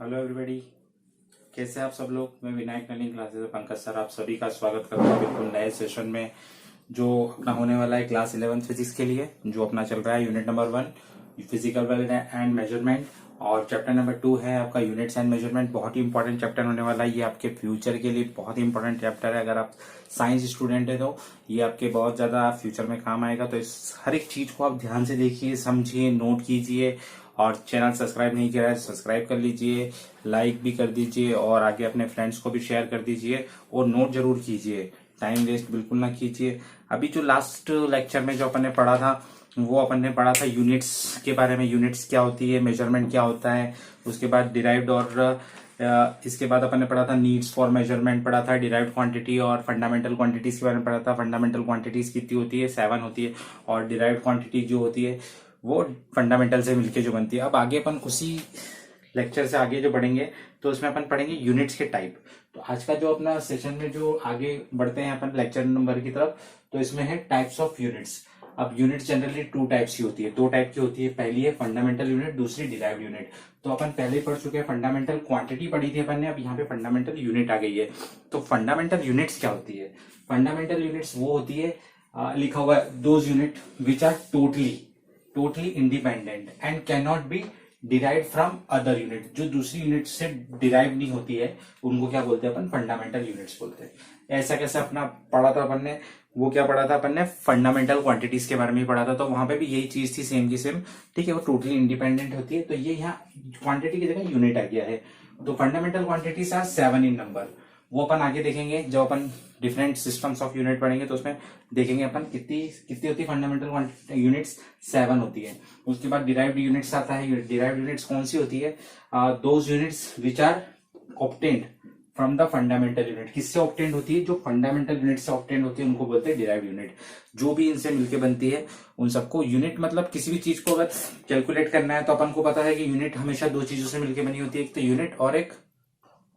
Hello everybody, कैसे हैं आप सब लोग। मैं विनायक लर्निंग क्लासेस से पंकज सर आप सभी का स्वागत करता हूँ बिल्कुल नए सेशन में जो अपना होने वाला है क्लास 11 फिजिक्स के लिए, जो अपना चल रहा है unit number 1 physical wealth and measurement, और चैप्टर नंबर 2 है आपका यूनिट्स एंड मेजरमेंट। बहुत ही इंपॉर्टेंट चैप्टर होने वाला है, ये आपके फ्यूचर के लिए बहुत ही इंपॉर्टेंट चैप्टर है। अगर आप साइंस स्टूडेंट है तो ये आपके बहुत ज्यादा फ्यूचर में काम आएगा। तो इस हर एक चीज को आप ध्यान से देखिए, समझिए, नोट कीजिए, और चैनल सब्सक्राइब नहीं किया है सब्सक्राइब कर लीजिए, लाइक भी कर दीजिए, और आगे अपने फ्रेंड्स को भी शेयर कर दीजिए, और नोट जरूर कीजिए, टाइम वेस्ट बिल्कुल ना कीजिए। अभी जो लास्ट लेक्चर में जो अपन ने पढ़ा था वो अपन ने पढ़ा था यूनिट्स के बारे में, यूनिट्स क्या होती है, मेजरमेंट क्या होता है, उसके बाद डिराइव्ड, और इसके बाद अपन ने पढ़ा था नीड्स फॉर मेजरमेंट, पढ़ा था डिराइव्ड क्वांटिटी, और फंडामेंटल क्वांटिटीज के बारे में पढ़ा था। फंडामेंटल क्वांटिटीज कितनी होती है, 7 होती है, और डिराइव्ड क्वांटिटी जो होती है वो फंडामेंटल से मिलके जो बनती है। अब आगे अपन उसी लेक्चर से आगे जो बढ़ेंगे तो उसमें अपन पढ़ेंगे यूनिट्स के टाइप। तो आज का जो अपना सेशन में जो आगे बढ़ते हैं अपन लेक्चर नंबर की तरफ, तो इसमें है टाइप्स ऑफ यूनिट्स। अब यूनिट जनरली 2 टाइप्स की होती है, 2 टाइप की होती है। पहली है फंडामेंटल यूनिट, दूसरी डिराइव्ड यूनिट। तो अपन पहले ही पढ़ चुके हैं, फंडामेंटल क्वांटिटी पढ़ी थी अपन ने, अब यहाँ पे फंडामेंटल यूनिट आ गई है। तो फंडामेंटल यूनिट्स क्या होती है? फंडामेंटल यूनिट्स वो होती है, लिखा हुआ है, those unit which are totally independent and can not be derive from other unit. जो दूसरी यूनिट से डिराइव नहीं होती है उनको क्या बोलते हैं अपन? फंडामेंटल यूनिट्स बोलते हैं। ऐसा कैसे अपना पढ़ा था अपन ने, वो क्या पढ़ा था अपन ने? फंडामेंटल क्वांटिटीज के बारे में ही पढ़ा था। तो वहां पे भी यही चीज थी, सेम की सेम, ठीक है। वो टोटली इंडिपेंडेंट होती है, तो ये यहाँ क्वांटिटी की जगह यूनिट आ गया है। तो fundamental quantities are 7 in number. वो अपन आगे देखेंगे जब अपन डिफरेंट सिस्टम्स ऑफ यूनिट पढ़ेंगे, तो उसमें देखेंगे अपन कितनी कितनी होती है फंडामेंटल यूनिट्स, 7 होती है। उसके बाद डिराइव्ड यूनिट्स आता है। डिराइव्ड यूनिट्स कौन सी होती है? Those units which are obtained from the fundamental unit. किससे ऑब्टेन्ड होती है? जो फंडामेंटल यूनिट से ऑब्टेन्ड होती है उनको बोलते हैं डिराइव्ड यूनिट। जो भी इनसे मिलकर बनती है उन सबको यूनिट, मतलब किसी भी चीज को अगर कैलकुलेट करना है तो अपन को पता है कि यूनिट हमेशा 2 चीजों से मिलकर बनी होती है, एक तो यूनिट और एक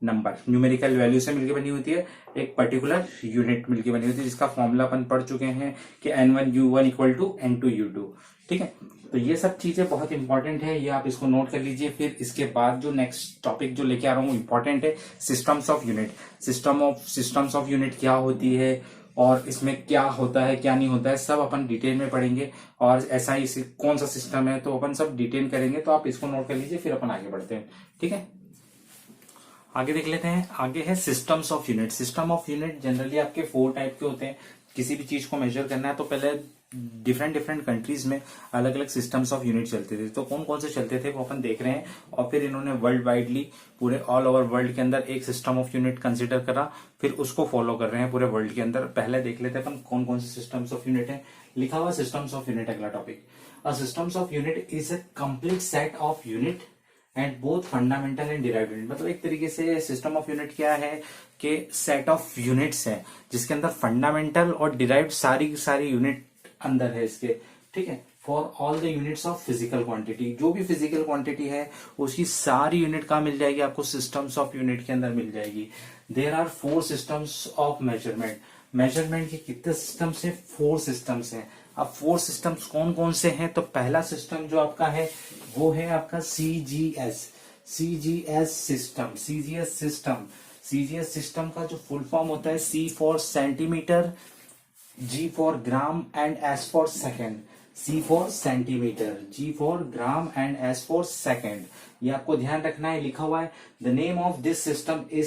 नंबर, न्यूमेरिकल वैल्यू से मिलकर बनी होती है। एक पर्टिकुलर यूनिट मिलकर बनी होती है जिसका फॉर्मूला अपन पढ़ चुके हैं कि N1U1 इक्वल टू N2U2, ठीक है। तो ये सब चीजें बहुत इंपॉर्टेंट है, ये आप इसको नोट कर लीजिए। फिर इसके बाद जो नेक्स्ट टॉपिक जो लेके आ रहा हूँ इंपॉर्टेंट है, systems of unit. Systems of unit क्या होती है और इसमें क्या होता है क्या नहीं होता है, सब अपन डिटेल में पढ़ेंगे। और ऐसा ही कौन सा सिस्टम है तो अपन सब डिटेल करेंगे। तो आप इसको नोट कर लीजिए, फिर अपन आगे बढ़ते हैं, ठीक है। आगे देख लेते हैं। आगे है systems of unit. System of unit generally आपके 4 टाइप के होते हैं। किसी भी चीज को मेजर करना है तो पहले डिफरेंट कंट्रीज में अलग अलग सिस्टम्स ऑफ यूनिट चलते थे। तो कौन कौन से चलते थे वो अपन देख रहे हैं, और फिर इन्होंने वर्ल्ड वाइडली पूरे ऑल ओवर वर्ल्ड के अंदर एक सिस्टम ऑफ यूनिट कंसिडर करा, फिर उसको फॉलो कर रहे हैं पूरे वर्ल्ड के अंदर। पहले देख लेते हैं अपन कौन कौन से सिस्टम्स ऑफ यूनिट है। लिखा हुआ सिस्टम्स ऑफ यूनिट, अगला topic. A systems of unit is a complete set of unit and both fundamental and derived unit. मतलब एक तरीके से सिस्टम ऑफ यूनिट क्या है कि सेट ऑफ यूनिट्स है जिसके अंदर फंडामेंटल और डिराइव्ड सारी की सारी यूनिट अंदर है इसके, ठीक है। For all the units of physical quantity, जो भी फिजिकल क्वांटिटी है उसकी सारी यूनिट कहाँ मिल जाएगी आपको? सिस्टम्स ऑफ यूनिट के अंदर मिल जाएगी। There are 4 systems of measurement. Measurement के कितने सिस्टम्स हैं? 4 सिस्टम्स हैं। अब 4 सिस्टम्स कौन कौन से हैं? तो पहला सिस्टम जो आपका है वो है आपका सीजीएस सिस्टम। सीजीएस सिस्टम का जो फुल फॉर्म होता है, C for centimetre, G for gram and S for second. C for centimetre, G for gram and S for second. ये आपको ध्यान रखना है, लिखा हुआ है। The name of this system is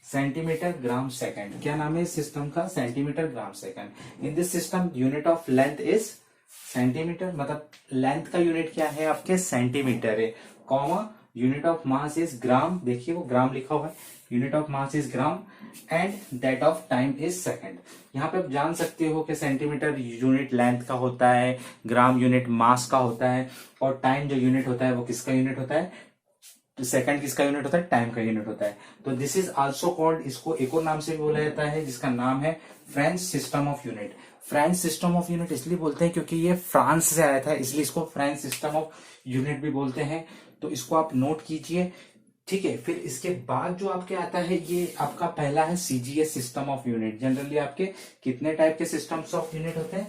centimetre gram second. क्या नाम है इस सिस्टम का? Centimetre gram second. In this system unit of length is centimetre, मतलब लेंथ का यूनिट क्या है आपके? सेंटीमीटर है, comma unit of mass is gram, देखिए वो ग्राम लिखा हुआ है, unit of mass is gram and that of time is second. यहाँ पे आप जान सकते हो कि सेंटीमीटर यूनिट लेंथ का होता है, ग्राम यूनिट मास का होता है, और टाइम जो यूनिट होता है वो किसका यूनिट होता है? तो सेकंड किसका यूनिट होता है? टाइम का यूनिट होता है। तो दिस इज आल्सो कॉल्ड, इसको एक और नाम से भी बोला जाता है जिसका नाम है French system of unit. French system of unit इसलिए बोलते हैं क्योंकि ये फ्रांस से आया था, इसलिए इसको फ्रेंच सिस्टम ऑफ यूनिट भी बोलते हैं। तो इसको आप नोट कीजिए, ठीक है। फिर इसके बाद जो आपके आता है ये आपका पहला है CGS system of unit. Generally आपके कितने टाइप के सिस्टम्स ऑफ यूनिट होते हैं?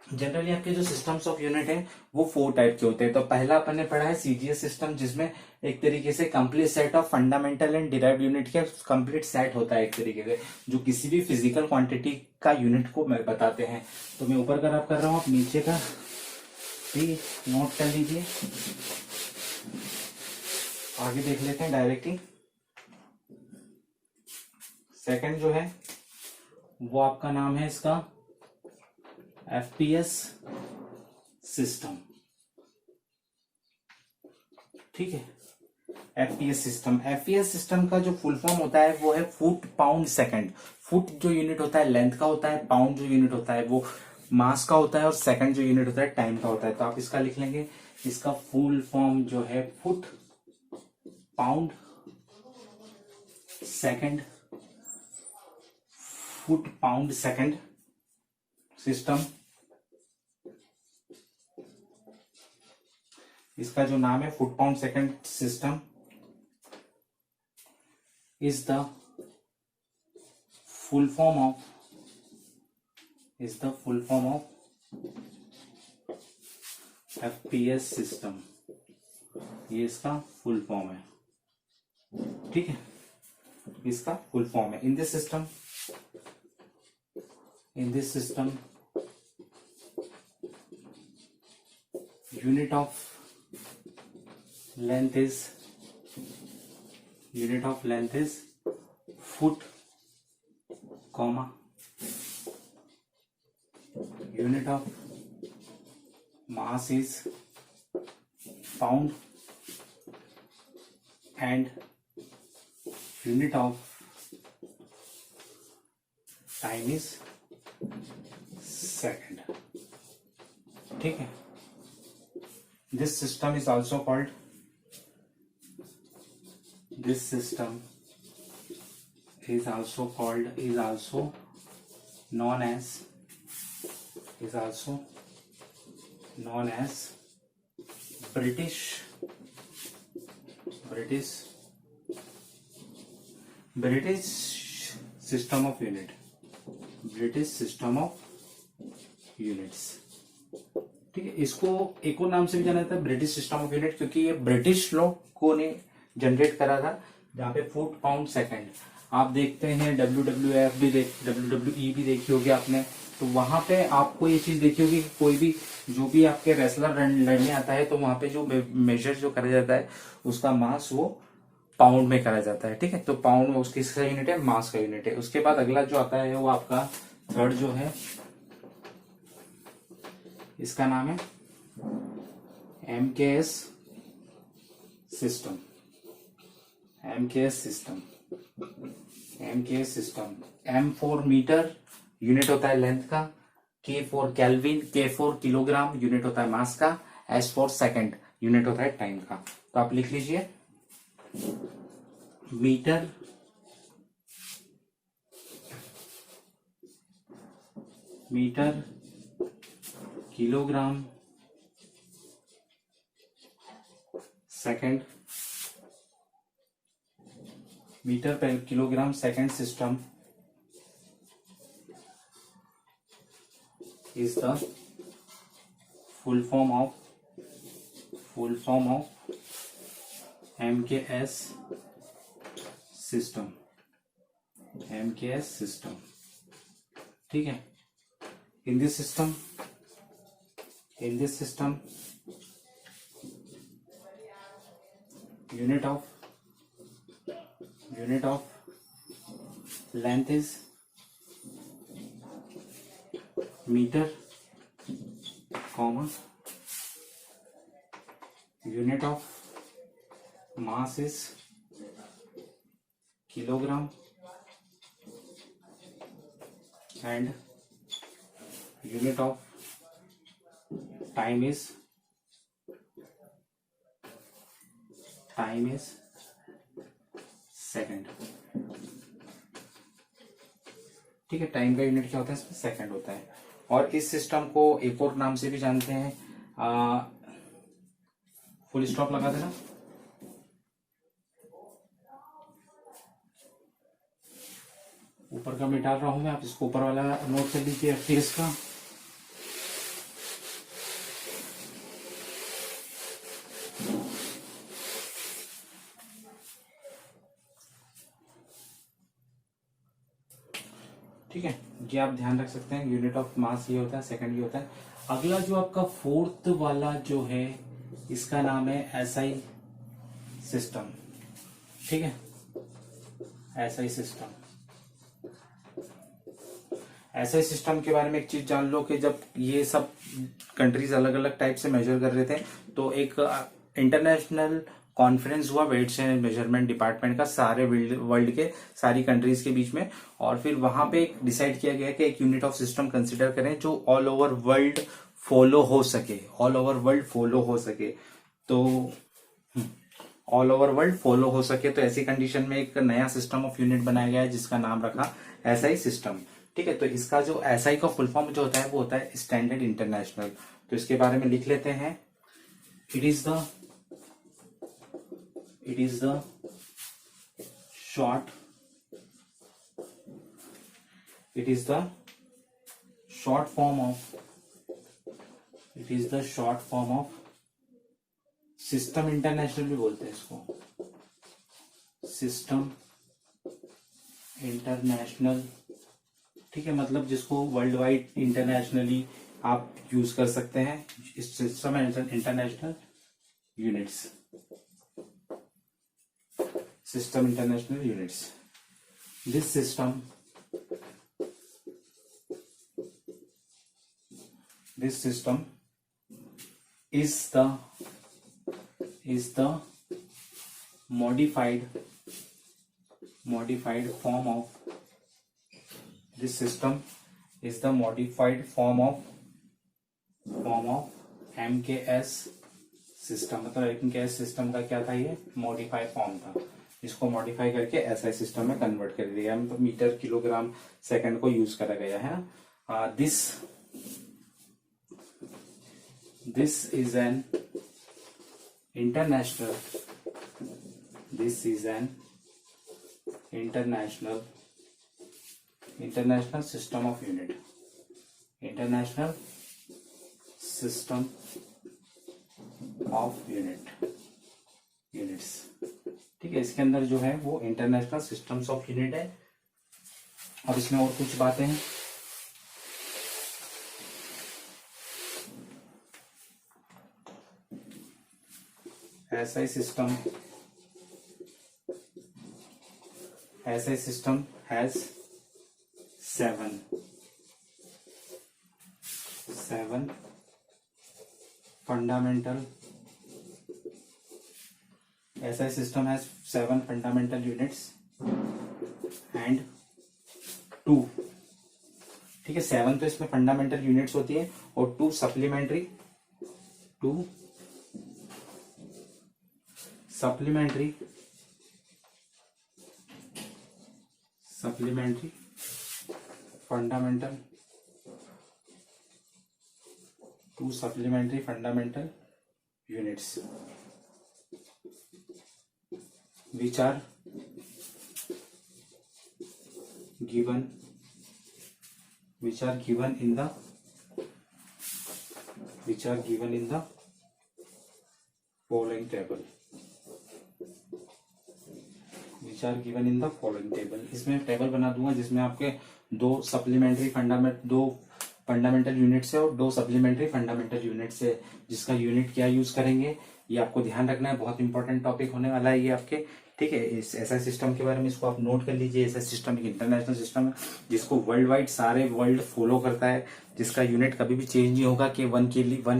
जनरली आपके जो सिस्टम्स ऑफ यूनिट है वो 4 टाइप के होते हैं। तो पहला अपन ने पढ़ा है सीजीएस सिस्टम, जिसमें एक तरीके से complete set of fundamental and derived unit के कंप्लीट सेट होता है एक तरीके से, जो किसी भी फिजिकल क्वांटिटी का यूनिट को बताते हैं। तो मैं ऊपर का रब कर रहा हूँ, आप नीचे का भी नोट कर लीजिए, आगे देख लेते हैं डायरेक्टली। सेकंड जो है वो आपका नाम है इसका एफपीएस सिस्टम, ठीक है। एफपीएस सिस्टम, एफपीएस सिस्टम का जो फुल फॉर्म होता है वो है फुट पाउंड सेकंड। फुट जो यूनिट होता है लेंथ का होता है, पाउंड जो यूनिट होता है वो मास का होता है, और सेकंड जो यूनिट होता है टाइम का होता है। तो आप इसका लिख लेंगे, इसका फुल फॉर्म जो है foot pound second, foot pound second system. इसका जो नाम है foot pound second system is the full form of FPS system. ये इसका फुल फॉर्म है, ठीक है, इसका फुल फॉर्म है। इन this system unit of length is foot, comma, unit of mass is pound, and unit of time is second, ठीक है। This system is also called known as British system of units, ठीक है। इसको एक और नाम से भी जाना जाता है ब्रिटिश सिस्टम ऑफ यूनिट, क्योंकि ये ब्रिटिश लोगों ने जनरेट करा था। जहाँ पे फुट पाउंड सेकंड आप देखते हैं, WWE भी देखी होगी आपने, तो वहां पे आपको ये चीज देखी होगी कि कोई भी जो भी आपके रेसलर लड़ने आता है तो वहां पे जो मेजर जो करा जाता है उसका मास वो पाउंड में करा जाता है, ठीक है। तो पाउंड उसकी यूनिट है, मास का यूनिट है। उसके बाद अगला जो आता है वो आपका थर्ड जो है, इसका नाम है MKS system. M for metre unit होता है लेंथ का, K for kelvin, K for kilogram unit होता है मास का, एस फॉर सेकंड यूनिट होता है टाइम का। तो आप लिख लीजिए metre kilogram second, metre per kilogram second system is the full form of MKS system, ठीक है। in this system unit of length is meter, comma, unit of mass is kilogram, and unit of time is second, ठीक है। Time का unit क्या होता है, इसमें second होता है। और इस सिस्टम को एक और नाम से भी जानते हैं, फुल स्टॉप लगा देना, ऊपर का मिटा रहा हूं मैं, आप इसको ऊपर वाला नोट कर लीजिए एफपीएस का। ठीक है, ये आप ध्यान रख सकते हैं। यूनिट ऑफ मास ये होता है, सेकंड ये होता है। अगला जो आपका फोर्थ वाला जो है, इसका नाम है एसआई सिस्टम। ठीक है, एसआई सिस्टम। एसआई सिस्टम के बारे में एक चीज जान लो कि जब ये सब कंट्रीज अलग अलग टाइप से मेजर कर रहे थे, तो एक इंटरनेशनल कॉन्फ्रेंस हुआ वेट्स एंड मेजरमेंट डिपार्टमेंट का सारे वर्ल्ड के सारी कंट्रीज के बीच में, और फिर वहां पे एक डिसाइड किया गया कि एक यूनिट ऑफ सिस्टम कंसिडर करें जो ऑल ओवर वर्ल्ड फॉलो हो सके, ऑल ओवर वर्ल्ड फॉलो हो सके। तो ऑल ओवर वर्ल्ड फॉलो हो सके, तो ऐसी कंडीशन में एक नया सिस्टम ऑफ यूनिट बनाया गया है जिसका नाम रखा एसआई सिस्टम। ठीक है, तो इसका जो एसआई का फुल फॉर्म जो होता है वो होता है स्टैंडर्ड इंटरनेशनल। तो इसके बारे में लिख लेते हैं। It is the short form of system international भी बोलते हैं इसको, सिस्टम इंटरनेशनल। ठीक है, मतलब जिसको वर्ल्ड वाइड इंटरनेशनली आप यूज कर सकते हैं, इस system international units, system international units. This system is the modified form of this system is the modified form of MKS system. मतलब MKS सिस्टम का क्या था, ये मॉडिफाई फॉर्म था, इसको मॉडिफाई करके SI सिस्टम में कन्वर्ट कर दिया, मतलब मीटर किलोग्राम सेकंड को यूज करा गया है ना। This is an international system of unit, international system of units। ठीक है, इसके अंदर जो है वो इंटरनेशनल सिस्टम्स ऑफ यूनिट है। अब इसमें और कुछ बातें हैं। SI system has seven fundamental SI system has 7 fundamental units and 2, ठीक है, 7 तो इसमें फंडामेंटल यूनिट्स होती है और 2 supplementary fundamental 2 supplementary fundamental units which are given in the following table, इसमें टेबल बना दूंगा जिसमें आपके 2 फंडामेंटल यूनिट्स है और 2 सप्लीमेंट्री फंडामेंटल यूनिट्स है। जिसका यूनिट क्या यूज करेंगे ये आपको ध्यान रखना है, बहुत इंपॉर्टेंट टॉपिक होने वाला है ये आपके। ठीक है, इस एसआई सिस्टम के बारे में इसको आप नोट कर लीजिए। एसआई सिस्टम एक इंटरनेशनल सिस्टम है जिसको वर्ल्ड वाइड सारे वर्ल्ड फॉलो करता है, जिसका यूनिट कभी भी चेंज नहीं होगा कि 1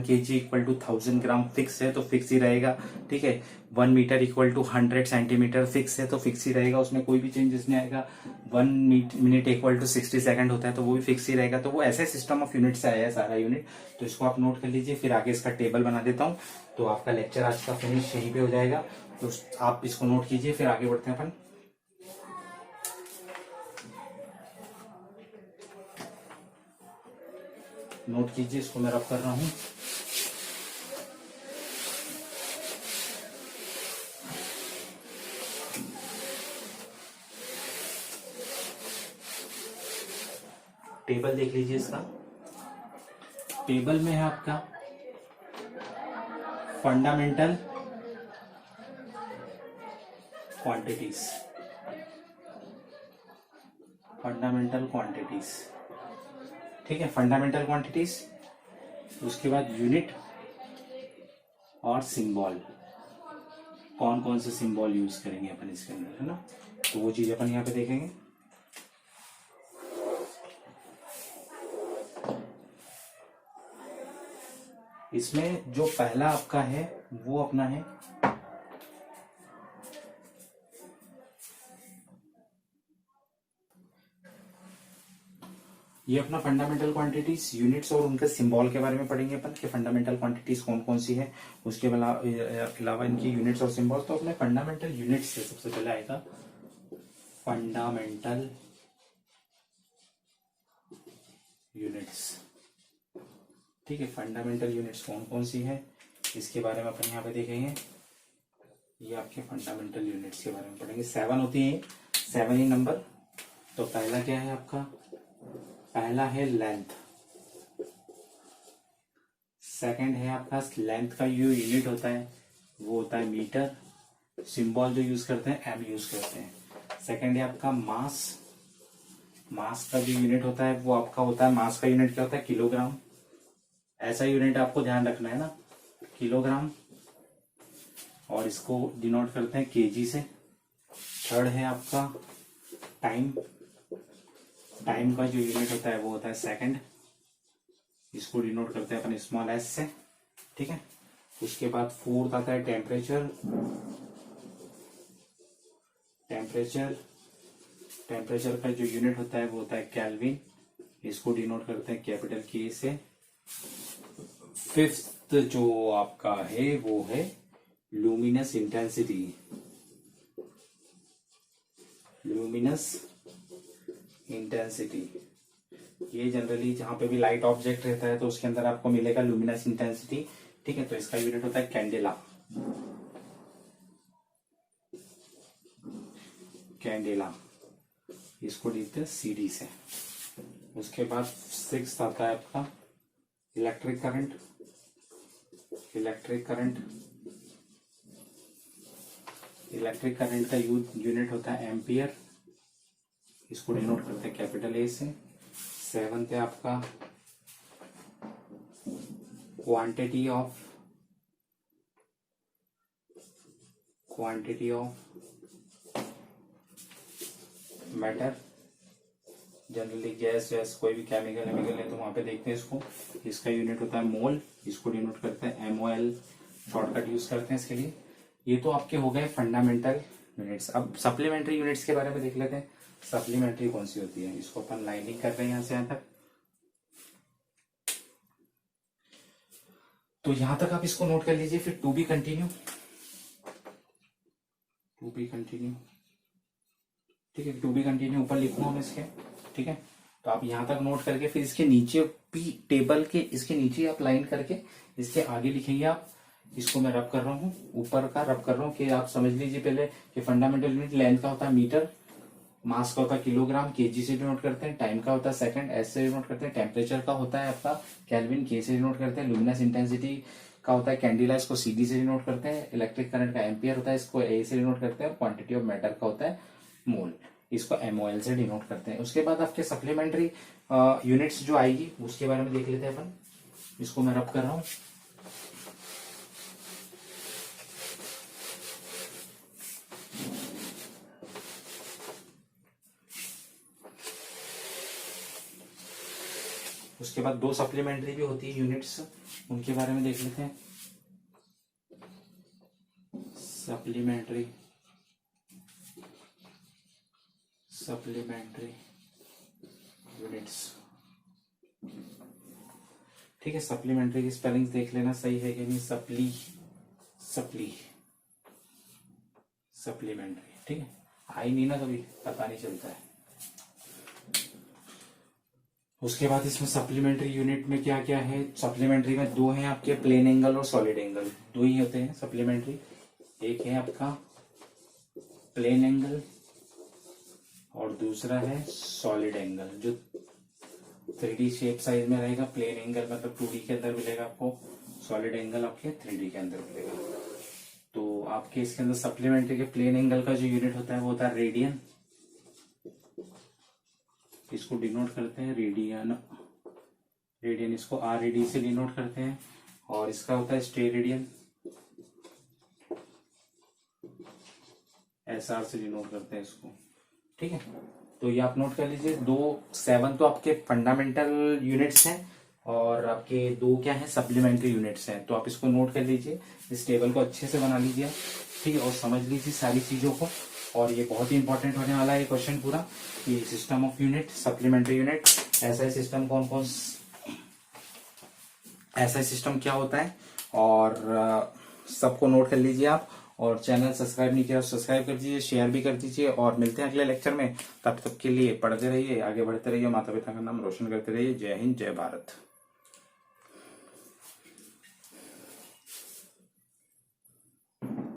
kg इक्वल टू 1000 ग्राम फिक्स है तो फिक्स ही रहेगा। ठीक है, 1 metre equal to 100 centimetre fix है तो फिक्स ही रहेगा, उसमें कोई भी चेंजेस नहीं आएगा। 1 मिनट इक्वल टू 60 सेकंड होता है तो वो भी फिक्स ही रहेगा। तो वो ऐसे सिस्टम ऑफ यूनिट से आया है सारा यूनिट, तो इसको आप नोट कर लीजिए। फिर आगे इसका टेबल बना देता हूँ, तो आपका लेक्चर आज का फिनिश यहीं पे हो जाएगा। तो आप इसको नोट कीजिए, फिर आगे बढ़ते हैं अपन। नोट कीजिए, इसको मैं रब कर रहा हूं। टेबल देख लीजिए इसका। टेबल में है आपका फंडामेंटल क्वांटिटीज, फंडामेंटल क्वांटिटीज, ठीक है, फंडामेंटल क्वांटिटीज। उसके बाद यूनिट और सिंबल, कौन कौन से सिंबल यूज करेंगे अपन इसके अंदर, है ना, तो वो चीज अपन यहाँ पे देखेंगे। इसमें जो पहला आपका है वो अपना है ये अपना फंडामेंटल क्वांटिटीज, यूनिट्स और उनके सिंबल के बारे में पढ़ेंगे अपन कि फंडामेंटल क्वांटिटीज कौन कौन सी है, उसके अलावा इनकी यूनिट्स और सिंबल। तो अपने फंडामेंटल यूनिट्स से सबसे पहले आएगा फंडामेंटल यूनिट्स, ठीक है। फंडामेंटल यूनिट्स कौन कौन सी है इसके बारे में अपन यहाँ पे देखेंगे। ये आपके फंडामेंटल यूनिट्स के बारे में पढ़ेंगे। 7 होती है, 7 ही नंबर। तो पहला क्या है आपका, पहला है लेंथ, सेकंड है आपका लेंथ का जो यूनिट होता है वो होता है मीटर, सिंबल जो यूज करते हैं एम यूज करते हैं। सेकंड है आपका मास, मास का जो यूनिट होता है वो आपका होता है, मास का यूनिट क्या होता है, किलोग्राम। ऐसा यूनिट आपको ध्यान रखना है ना, किलोग्राम, और इसको डिनोट करते हैं केजी से। थर्ड है आपका टाइम, टाइम का जो यूनिट होता है वो होता है सेकंड, इसको डिनोट करते हैं अपन स्मॉल एस से, ठीक है। उसके बाद फोर्थ आता है टेम्परेचर, टेम्परेचर, टेम्परेचर का जो यूनिट होता है वो होता है केल्विन, इसको डिनोट करते हैं कैपिटल के से। फिफ्थ जो आपका है वो है लुमिनस इंटेंसिटी, लुमिनस इंटेंसिटी। ये जनरली जहां पे भी लाइट ऑब्जेक्ट रहता है तो उसके अंदर आपको मिलेगा लुमिनस इंटेंसिटी, ठीक है। तो इसका यूनिट होता है कैंडेला, कैंडेला, इसको लिखते हैं सीडी से। उसके बाद 6 आता है आपका electric current, electric current, electric current का यूनिट होता है एम्पियर, इसको डिनोट करते हैं कैपिटल ए से। 7 है आपका quantity of, quantity of matter, generally gas वैस कोई भी केमिकल है तो वहां पे देखते हैं इसको, इसका यूनिट होता है मोल, इसको डिनोट करते हैं MOL, शॉर्टकट यूज करते हैं इसके लिए। ये तो आपके हो गए फंडामेंटल यूनिट्स। अब सप्लीमेंट्री यूनिट्स के बारे में देख लेते हैं, सप्लीमेंट्री कौन सी होती है। इसको अपन लाइनिंग कर रहे हैं यहां से यहां तक, तो यहां तक आप इसको नोट कर लीजिए। फिर to be continue, to be continue, ठीक है, टू बी कंटिन्यू ऊपर लिखूंगा मैं इसके, ठीक है। तो आप यहां तक नोट करके फिर इसके नीचे पी टेबल के इसके नीचे आप लाइन करके इसके आगे लिखेंगे आप। इसको मैं रब कर रहा हूँ, ऊपर का रब कर रहा हूँ कि आप समझ लीजिए पहले कि फंडामेंटल यूनिट लेंथ का होता है मीटर, मास का होता है किलोग्राम, केजी से डिनोट करते हैं, टाइम का होता है सेकंड, एस से डिनोट करते हैं, टेम्परेचर का होता है आपका केल्विन, के से डिनोट करते हैं, लुमिनस इंटेंसिटी का होता है कैंडिला, इसको सीडी से डिनोट करते हैं, इलेक्ट्रिक करंट का एम्पियर होता है, इसको ए से डिनोट करते हैं, और क्वांटिटी ऑफ मैटर का होता है मोल, इसको MOL से डिनोट करते हैं। उसके बाद आपके सप्लीमेंट्री यूनिट्स जो आएगी उसके बारे में देख लेते हैं अपन। इसको मैं रब कर रहा हूं, उसके बाद 2 सप्लीमेंट्री भी होती है यूनिट्स, उनके बारे में देख लेते हैं। सप्लीमेंट्री, सप्लीमेंट्री यूनिट्स, ठीक है। सप्लीमेंट्री की स्पेलिंग देख लेना सही है कि नहीं, सप्ली, सप्ली, सप्लीमेंट्री, ठीक है। आई नहीं ना कभी पता नहीं चलता है। उसके बाद इसमें सप्लीमेंट्री यूनिट में क्या क्या है, सप्लीमेंट्री में 2 हैं आपके, प्लेन एंगल और सॉलिड एंगल, 2 ही होते हैं सप्लीमेंट्री। एक है आपका प्लेन एंगल और दूसरा है सॉलिड एंगल, जो 3D शेप साइज में रहेगा। प्लेन एंगल मतलब 2D के अंदर मिलेगा आपको, सॉलिड एंगल आपके 3D के अंदर मिलेगा। तो आपके इसके अंदर सप्लीमेंट्री के प्लेन एंगल का जो यूनिट होता है वो होता है रेडियन, इसको डिनोट करते हैं रेडियन, रेडियन इसको RAD से डिनोट करते हैं, और इसका होता है स्टेरेडियन, SR से डिनोट करते हैं इसको। ठीक है, तो ये आप नोट कर लीजिए। 7 तो आपके फंडामेंटल यूनिट्स हैं और आपके 2 क्या है, सप्लीमेंट्री यूनिट्स हैं। तो आप इसको नोट कर लीजिए, इस टेबल को अच्छे से बना लीजिए, ठीक है, और समझ लीजिए सारी चीजों को। और ये बहुत ही इंपॉर्टेंट होने वाला है ये क्वेश्चन पूरा, कि system of unit, supplementary unit, ऐसा सिस्टम कौन कौन, ऐसा सिस्टम क्या होता है, और सबको नोट कर लीजिए आप। और चैनल सब्सक्राइब नहीं किया सब्सक्राइब कर दीजिए, शेयर भी कर दीजिए, और मिलते हैं अगले लेक्चर में। तब तक के लिए पढ़ते रहिए, आगे बढ़ते रहिए, माता पिता का नाम रोशन करते रहिए। जय हिंद, जय भारत।